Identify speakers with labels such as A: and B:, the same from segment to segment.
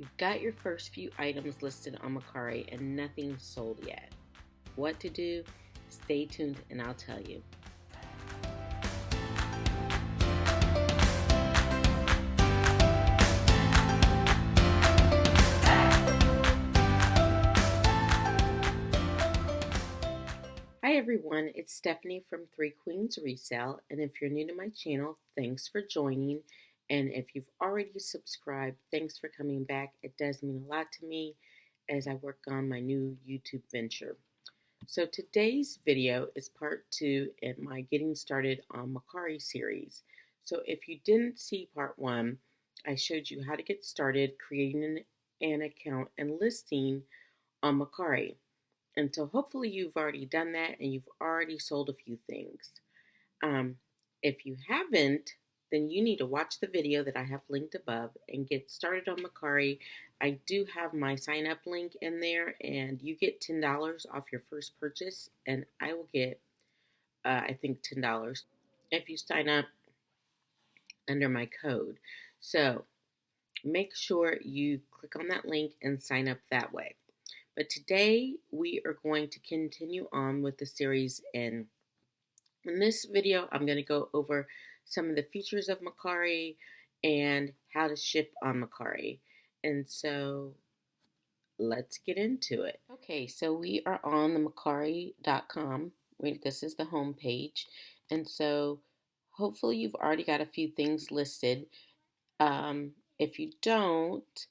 A: You've got your first few items listed on Mecari and nothing's sold yet. What to do? Stay tuned and I'll tell you. Hi everyone, it's Stephanie from Three Queens Resale, and if you're new to my channel, thanks for joining. And if you've already subscribed, thanks for coming back. It does mean a lot to me as I work on my new YouTube venture. So today's video is part 2 in my Getting Started on Mecari series. So if you didn't see part 1, I showed you how to get started creating an account and listing on Mecari. And so hopefully you've already done that and you've already sold a few things. If you haven't, then you need to watch the video that I have linked above and get started on Mecari. I do have my sign up link in there, and you get $10 off your first purchase, and I will get, I think, $10 if you sign up under my code. So make sure you click on that link and sign up that way. But today we are going to continue on with the series, and in this video I'm going to go over some of the features of Mecari and how to ship on Mecari. And so let's get into it. Okay, so we are on the Mecari.com. This is the home page, and so hopefully you've already got a few things listed. If you don't,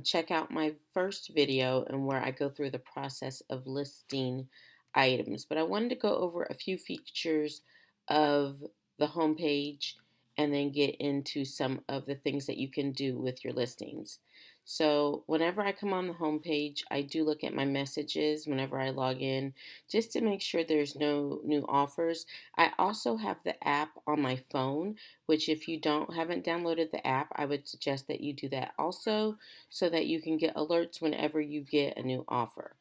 A: check out my first video and where I go through the process of listing items. But I wanted to go over a few features of the homepage and then get into some of the things that you can do with your listings. So whenever I come on the homepage, I do look at my messages whenever I log in just to make sure there's no new offers. I also have the app on my phone, which if you haven't downloaded the app, I would suggest that you do that also so that you can get alerts whenever you get a new offer.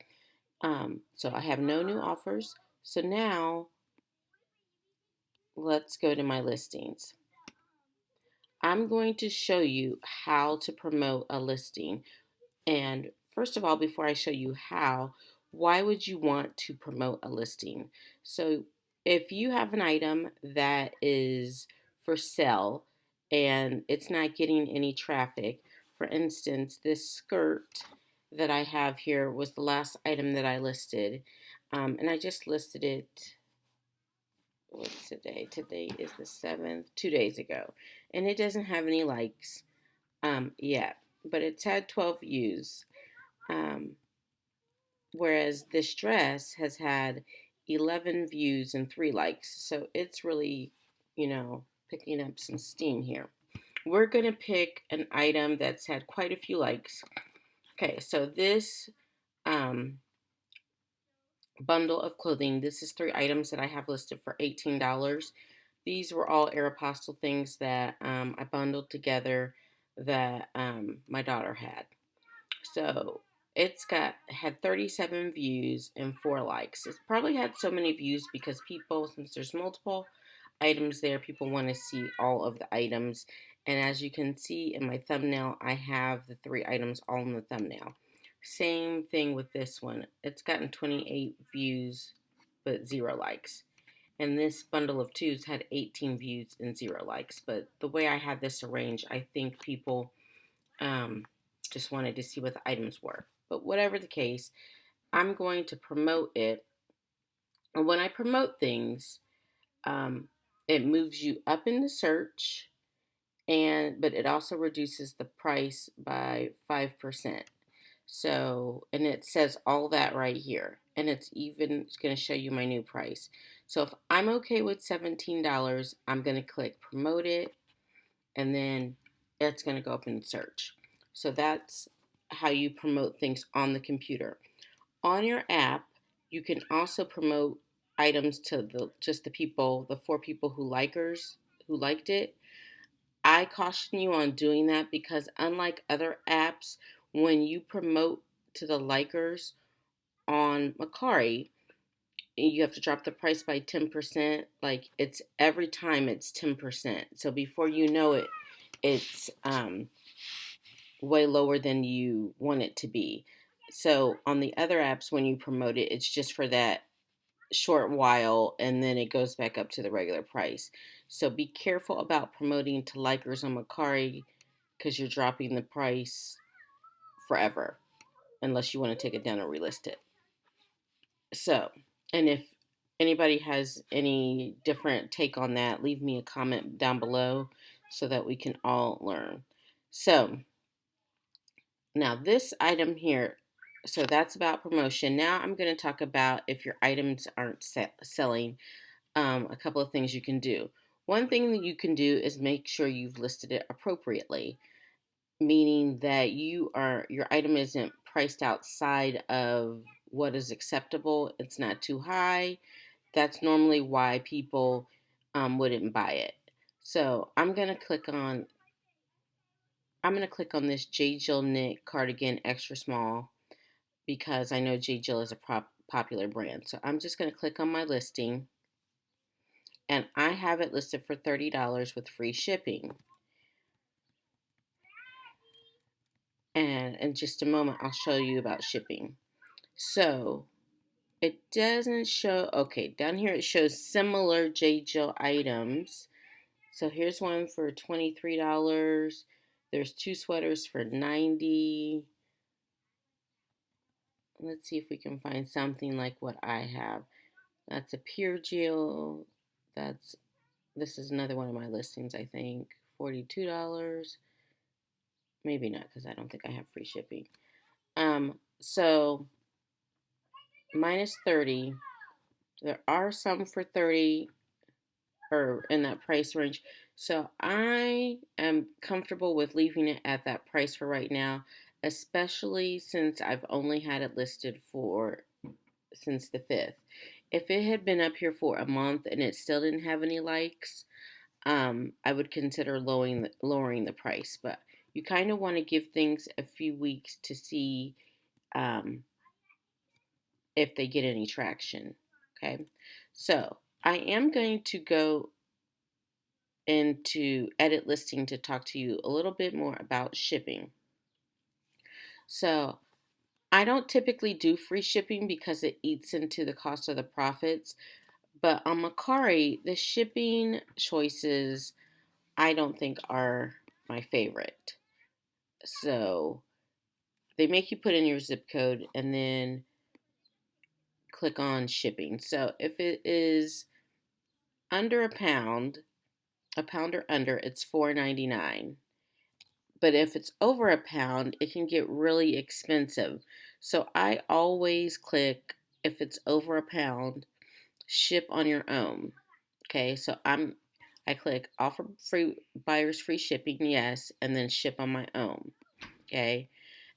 A: So I have no new offers. So now let's go to my listings. I'm going to show you how to promote a listing. And first of all, before I show you how, why would you want to promote a listing? So if you have an item that is for sale and it's not getting any traffic, for instance, this skirt that I have here was the last item that I listed. And I just listed it, what's today? Today is the 7th, 2 days ago. And it doesn't have any likes yet, but it's had 12 views. Whereas this dress has had 11 views and 3 likes. So it's really, picking up some steam here. We're going to pick an item that's had quite a few likes. Okay, so this bundle of clothing, this is 3 items that I have listed for $18. These were all Aeropostale things that I bundled together that my daughter had. So it's had 37 views and 4 likes. It's probably had so many views because people, since there's multiple items there, people want to see all of the items. And as you can see in my thumbnail, I have the 3 items all in the thumbnail. Same thing with this one. It's gotten 28 views but 0 likes. And this bundle of 2s had 18 views and 0 likes. But the way I had this arranged, I think people just wanted to see what the items were. But whatever the case, I'm going to promote it. And when I promote things, it moves you up in the search, but it also reduces the price by 5%. So, and it says all that right here. And it's going to show you my new price. So if I'm okay with $17, I'm going to click promote it, and then it's going to go up in search. So that's how you promote things on the computer. On your app, you can also promote items to just the 4 people who liked it. I caution you on doing that because unlike other apps, when you promote to the likers on Mecari, you have to drop the price by 10%. Like it's every time it's 10%. So before you know it, it's way lower than you want it to be. So on the other apps, when you promote it, it's just for that short while and then it goes back up to the regular price. So be careful about promoting to likers on Mecari because you're dropping the price forever unless you want to take it down and relist it. So, and if anybody has any different take on that, leave me a comment down below so that we can all learn. So, now this item here, so that's about promotion. Now I'm going to talk about if your items aren't selling, a couple of things you can do. One thing that you can do is make sure you've listed it appropriately, meaning that your item isn't priced outside of what is acceptable. It's not too high. That's normally why people wouldn't buy it. So I'm gonna click on this J. Jill knit cardigan extra small because I know J. Jill is a popular brand. So I'm just gonna click on my listing, and I have it listed for $30 with free shipping. And in just a moment, I'll show you about shipping. So it doesn't show, okay, down here it shows similar J. Jill items. So here's one for $23. There's two sweaters for $90. Let's see if we can find something like what I have. That's a pure Jill. This is another one of my listings, I think. $42. Maybe not because I don't think I have free shipping. So minus 30. There are some for 30 or in that price range. So I am comfortable with leaving it at that price for right now, especially since I've only had it listed since the 5th. If it had been up here for a month and it still didn't have any likes, I would consider lowering the price. But you kind of want to give things a few weeks to see um, if they get any traction. Okay, so I am going to go into edit listing to talk to you a little bit more about shipping. So I don't typically do free shipping because it eats into the cost of the profits. But on Mecari, the shipping choices I don't think are my favorite. So they make you put in your zip code and then click on shipping. So if it is under a pound or under, it's $4.99. But if it's over a pound, it can get really expensive. So I always click, if it's over a pound, ship on your own. Okay, so I click offer free buyers free shipping, yes, and then ship on my own. Okay,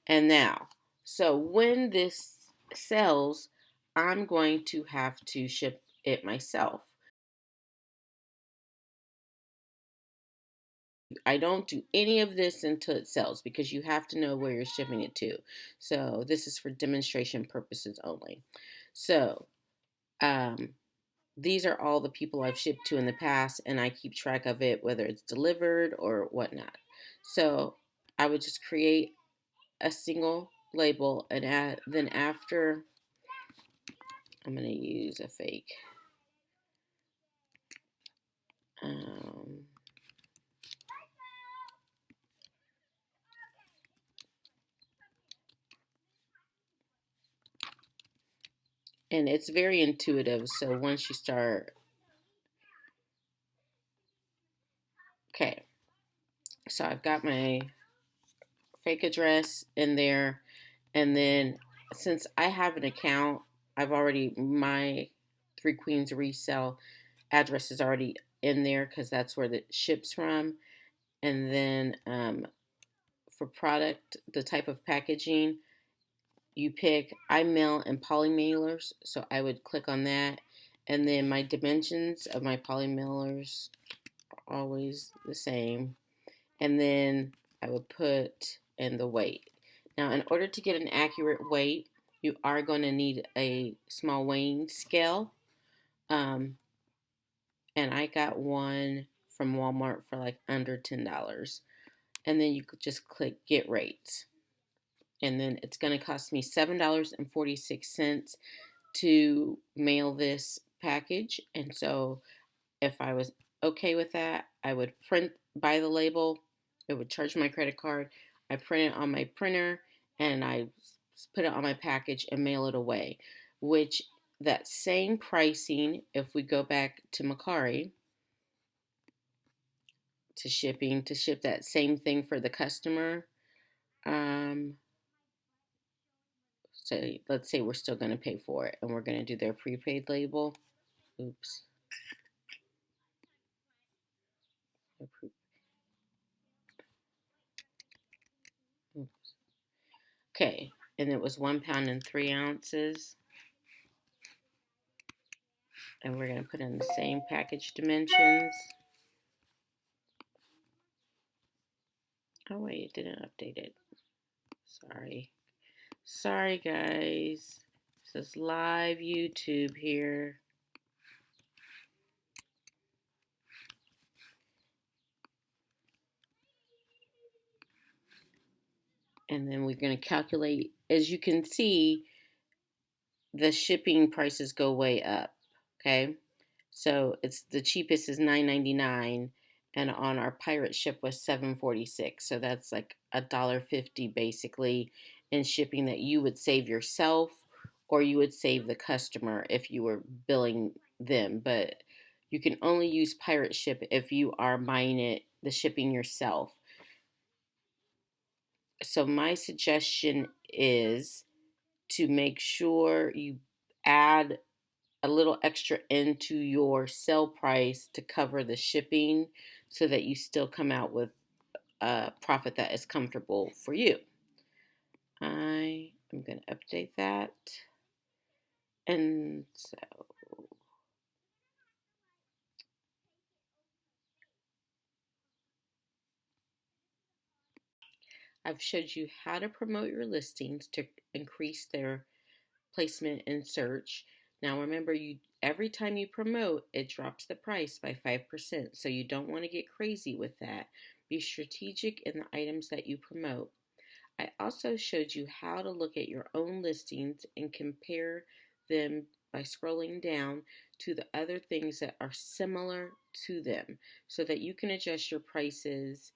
A: and now, so when this sells, I'm going to have to ship it myself. I don't do any of this until it sells because you have to know where you're shipping it to. So this is for demonstration purposes only. So um, these are all the people I've shipped to in the past, and I keep track of it, whether it's delivered or whatnot. So I would just create a single label, and then after, I'm going to use a fake. Um, and it's very intuitive. So once you start, okay, so I've got my fake address in there, and then since I have an account, my Three Queens resale address is already in there because that's where the ships from. And then for product, the type of packaging, you pick I mail and poly mailers, so I would click on that. And then my dimensions of my poly mailers are always the same. And then I would put in the weight. Now, in order to get an accurate weight, you are going to need a small weighing scale. And I got one from Walmart for like under $10. and then you could just click get rates. And then it's going to cost me $7.46 to mail this package. And so if I was okay with that, I would buy the label. It would charge my credit card. I print it on my printer and I put it on my package and mail it away. Which that same pricing, if we go back to Mecari, to shipping, to ship that same thing for the customer. So let's say we're still going to pay for it and we're going to do their prepaid label. Oops. Oops. Okay, and it was 1 pound and 3 ounces. And we're going to put in the same package dimensions. Oh wait, it didn't update it. Sorry guys. This is live YouTube here. And then we're going to calculate, as you can see, the shipping prices go way up. Okay, so it's the cheapest is $9.99, and on our pirate ship was $7.46. So that's like $1.50 basically in shipping that you would save yourself, or you would save the customer if you were billing them. But you can only use pirate ship if you are buying it, the shipping yourself. So my suggestion is to make sure you add a little extra into your sale price to cover the shipping so that you still come out with a profit that is comfortable for you. I am going to update that. And so I've showed you how to promote your listings to increase their placement in search. Now remember, you every time you promote, it drops the price by 5%. So you don't want to get crazy with that. Be strategic in the items that you promote. I also showed you how to look at your own listings and compare them by scrolling down to the other things that are similar to them so that you can adjust your prices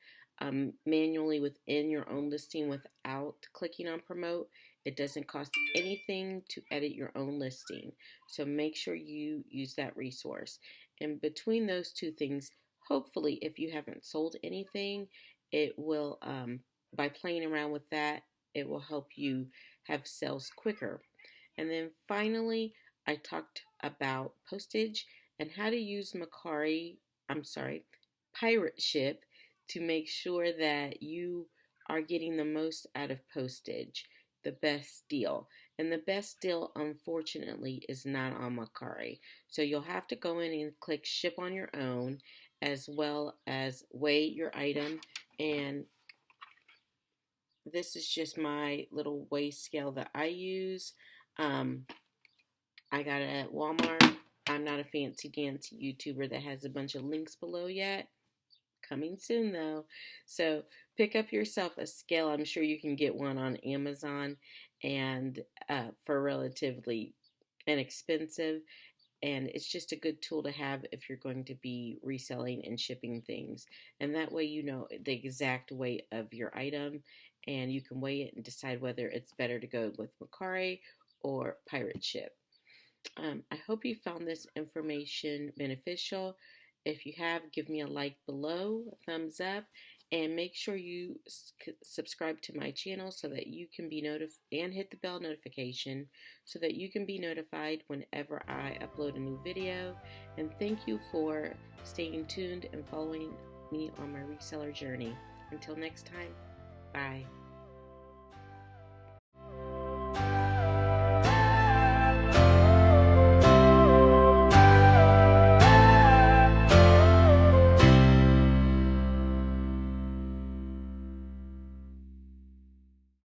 A: manually within your own listing without clicking on promote. It doesn't cost anything to edit your own listing. So make sure you use that resource. And between those two things, hopefully, if you haven't sold anything, it will by playing around with that, it will help you have sales quicker. And then finally, I talked about postage and how to use Pirate Ship to make sure that you are getting the most out of postage, the best deal. And the best deal, unfortunately, is not on Mecari. So you'll have to go in and click ship on your own, as well as weigh your item. And this is just my little weigh scale that I use. I got it at Walmart. I'm not a fancy dancy YouTuber that has a bunch of links below yet. Coming soon though. So pick up yourself a scale. I'm sure you can get one on Amazon and for relatively inexpensive. And it's just a good tool to have if you're going to be reselling and shipping things. And that way you know the exact weight of your item and you can weigh it and decide whether it's better to go with Mecari or Pirate Ship. I hope you found this information beneficial. If you have, give me a like below, a thumbs up, and make sure you subscribe to my channel so that you can be notified, and hit the bell notification so that you can be notified whenever I upload a new video. And thank you for staying tuned and following me on my reseller journey. Until next time, bye.